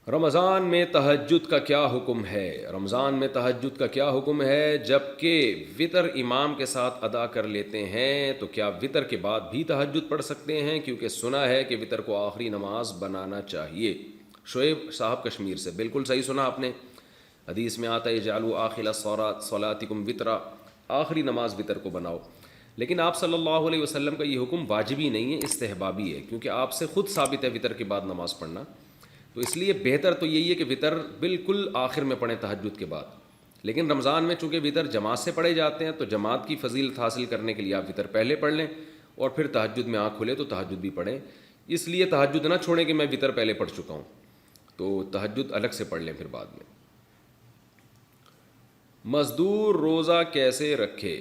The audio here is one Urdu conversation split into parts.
رمضان میں تہجد کا کیا حکم ہے؟ رمضان میں تہجد کا کیا حکم ہے؟ جب کہ وطر امام کے ساتھ ادا کر لیتے ہیں تو کیا وطر کے بعد بھی تہجد پڑھ سکتے ہیں؟ کیونکہ سنا ہے کہ وطر کو آخری نماز بنانا چاہیے۔ شعیب صاحب کشمیر سے، بالکل صحیح سنا آپ نے۔ حدیث میں آتا ہے اجعلوا آخر صلاتکم وطرا، آخری نماز وطر کو بناؤ۔ لیکن آپ صلی اللہ علیہ وسلم کا یہ حکم واجبی نہیں ہے، استحبابی ہے، کیونکہ آپ سے خود ثابت ہے وطر کے بعد نماز پڑھنا۔ تو اس لیے بہتر تو یہی ہے کہ وطر بالکل آخر میں پڑھیں تہجد کے بعد۔ لیکن رمضان میں چونکہ وطر جماعت سے پڑھے جاتے ہیں تو جماعت کی فضیلت حاصل کرنے کے لیے آپ وطر پہلے پڑھ لیں اور پھر تہجد میں آنکھ کھلے تو تہجد بھی پڑھیں۔ اس لیے تہجد نہ چھوڑیں کہ میں وطر پہلے پڑھ چکا ہوں، تو تہجد الگ سے پڑھ لیں پھر بعد میں۔ مزدور روزہ کیسے رکھے؟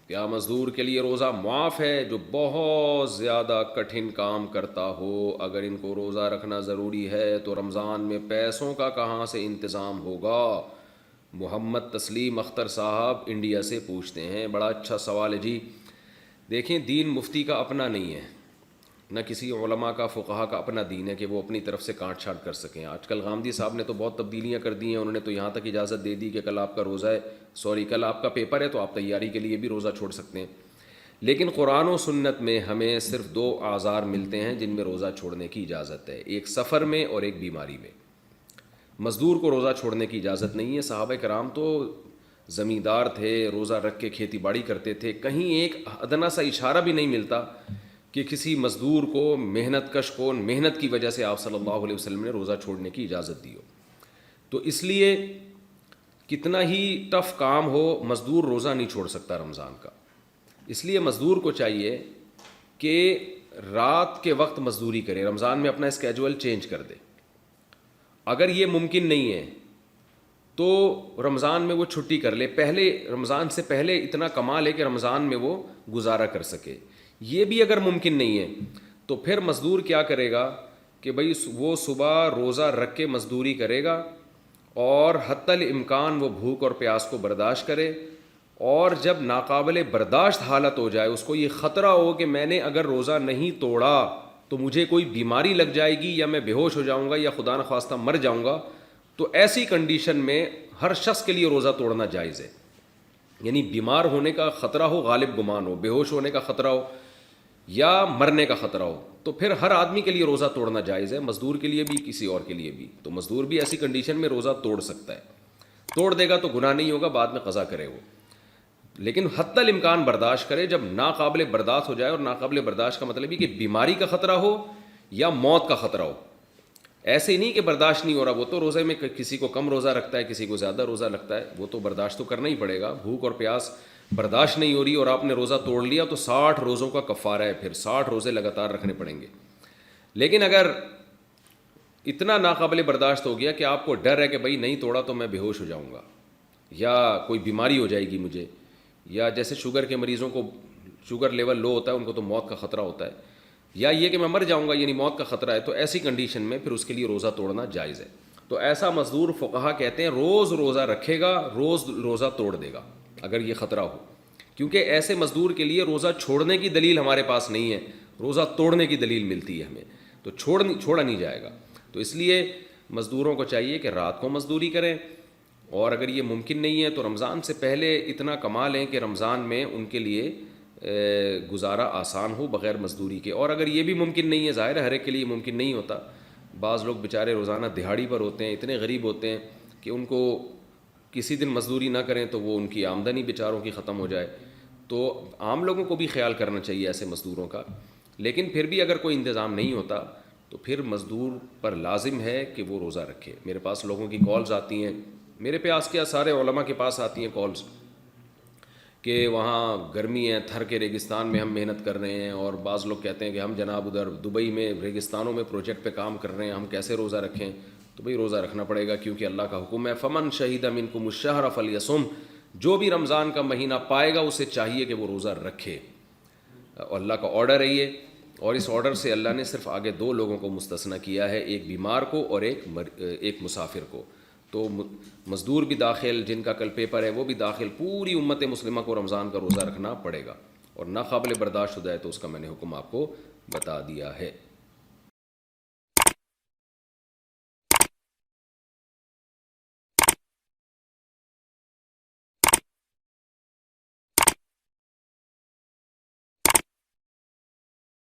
کیا مزدور کے لیے روزہ معاف ہے جو بہت زیادہ کٹھن کام کرتا ہو؟ اگر ان کو روزہ رکھنا ضروری ہے تو رمضان میں پیسوں کا کہاں سے انتظام ہوگا؟ محمد تسلیم اختر صاحب انڈیا سے پوچھتے ہیں۔ بڑا اچھا سوال ہے جی۔ دیکھیں، دین مفتی کا اپنا نہیں ہے، نہ کسی علماء کا فقہا کا اپنا دین ہے کہ وہ اپنی طرف سے کاٹ چھانٹ کر سکیں۔ آج کل غامدی صاحب نے تو بہت تبدیلیاں کر دی ہیں، انہوں نے تو یہاں تک اجازت دے دی کہ کل آپ کا روزہ ہے، کل آپ کا پیپر ہے تو آپ تیاری کے لیے بھی روزہ چھوڑ سکتے ہیں۔ لیکن قرآن و سنت میں ہمیں صرف دو اعذار ملتے ہیں جن میں روزہ چھوڑنے کی اجازت ہے، ایک سفر میں اور ایک بیماری میں۔ مزدور کو روزہ چھوڑنے کی اجازت نہیں ہے۔ صحابہ کرام تو زمیندار تھے، روزہ رکھ کے کھیتی باڑی کرتے تھے، کہیں ایک ادنا سا اشارہ بھی نہیں ملتا کہ کسی مزدور کو، محنت کش کو، محنت کی وجہ سے آپ صلی اللہ علیہ وسلم نے روزہ چھوڑنے کی اجازت دی ہو۔ تو اس لیے کتنا ہی ٹف کام ہو، مزدور روزہ نہیں چھوڑ سکتا رمضان کا۔ اس لیے مزدور کو چاہیے کہ رات کے وقت مزدوری کرے، رمضان میں اپنا اسکیجول چینج کر دے۔ اگر یہ ممکن نہیں ہے تو رمضان میں وہ چھٹی کر لے، پہلے رمضان سے پہلے اتنا کما لے کہ رمضان میں وہ گزارا کر سکے۔ یہ بھی اگر ممکن نہیں ہے تو پھر مزدور کیا کرے گا کہ بھئی وہ صبح روزہ رکھ کے مزدوری کرے گا اور حتی الامکان وہ بھوک اور پیاس کو برداشت کرے، اور جب ناقابل برداشت حالت ہو جائے، اس کو یہ خطرہ ہو کہ میں نے اگر روزہ نہیں توڑا تو مجھے کوئی بیماری لگ جائے گی یا میں بے ہوش ہو جاؤں گا یا خدا نخواستہ مر جاؤں گا، تو ایسی کنڈیشن میں ہر شخص کے لیے روزہ توڑنا جائز ہے۔ یعنی بیمار ہونے کا خطرہ ہو، غالب گمان ہو، بے ہوش ہونے کا خطرہ ہو یا مرنے کا خطرہ ہو، تو پھر ہر آدمی کے لیے روزہ توڑنا جائز ہے، مزدور کے لیے بھی، کسی اور کے لیے بھی۔ تو مزدور بھی ایسی کنڈیشن میں روزہ توڑ سکتا ہے، توڑ دے گا تو گناہ نہیں ہوگا، بعد میں قضا کرے وہ، لیکن حتی الامکان برداشت کرے۔ جب ناقابل برداشت ہو جائے، اور ناقابل برداشت کا مطلب یہ کہ بیماری کا خطرہ ہو یا موت کا خطرہ ہو، ایسے ہی نہیں کہ برداشت نہیں ہو رہا، وہ تو روزے میں کسی کو کم روزہ رکھتا ہے، کسی کو زیادہ روزہ رکھتا ہے، وہ تو برداشت تو کرنا ہی پڑے گا۔ بھوک اور پیاس برداشت نہیں ہو رہی اور آپ نے روزہ توڑ لیا تو 60 روزوں کا کفارہ ہے، پھر 60 روزے لگاتار رکھنے پڑیں گے۔ لیکن اگر اتنا ناقابل برداشت ہو گیا کہ آپ کو ڈر ہے کہ بھئی نہیں توڑا تو میں بے ہوش ہو جاؤں گا یا کوئی بیماری ہو جائے گی مجھے، یا جیسے شوگر کے مریضوں کو شوگر لیول لو ہوتا ہے، ان کو تو موت کا خطرہ ہوتا ہے، یا یہ کہ میں مر جاؤں گا یعنی موت کا خطرہ ہے، تو ایسی کنڈیشن میں پھر اس کے لیے روزہ توڑنا جائز ہے۔ تو ایسا مزدور فقہا کہتے ہیں روز روزہ رکھے گا، روز روزہ توڑ دے گا اگر یہ خطرہ ہو، کیونکہ ایسے مزدور کے لیے روزہ چھوڑنے کی دلیل ہمارے پاس نہیں ہے، روزہ توڑنے کی دلیل ملتی ہے ہمیں، تو چھوڑا نہیں جائے گا۔ تو اس لیے مزدوروں کو چاہیے کہ رات کو مزدوری کریں، اور اگر یہ ممکن نہیں ہے تو رمضان سے پہلے اتنا کما لیں کہ رمضان میں ان کے لیے گزارا آسان ہو بغیر مزدوری کے۔ اور اگر یہ بھی ممکن نہیں ہے، ظاہر ہے ہر ایک کے لیے ممکن نہیں ہوتا، بعض لوگ بیچارے روزانہ دہاڑی پر ہوتے ہیں، اتنے غریب ہوتے ہیں کہ ان کو کسی دن مزدوری نہ کریں تو وہ ان کی آمدنی بیچاروں کی ختم ہو جائے، تو عام لوگوں کو بھی خیال کرنا چاہیے ایسے مزدوروں کا۔ لیکن پھر بھی اگر کوئی انتظام نہیں ہوتا تو پھر مزدور پر لازم ہے کہ وہ روزہ رکھے۔ میرے پاس لوگوں کی کالز آتی ہیں، میرے پاس کیا سارے علماء کے پاس آتی ہیں کالز، کہ وہاں گرمی ہے، تھر کے ریگستان میں ہم محنت کر رہے ہیں، اور بعض لوگ کہتے ہیں کہ ہم جناب ادھر دبئی میں ریگستانوں میں پروجیکٹ پہ کام کر رہے ہیں، ہم کیسے روزہ رکھیں؟ تو بھئی روزہ رکھنا پڑے گا، کیونکہ اللہ کا حکم ہے فمن شہید منکم الشہر فلیصم، جو بھی رمضان کا مہینہ پائے گا اسے چاہیے کہ وہ روزہ رکھے، اور اللہ کا آرڈر ہے یہ، اور اس آرڈر سے اللہ نے صرف آگے دو لوگوں کو مستثنی کیا ہے، ایک بیمار کو اور ایک مسافر کو۔ تو مزدور بھی داخل، جن کا کل پیپر ہے وہ بھی داخل، پوری امت مسلمہ کو رمضان کا روزہ رکھنا پڑے گا، اور ناقابل برداشت ہو جائے تو اس کا میں نے حکم آپ کو بتا دیا ہے۔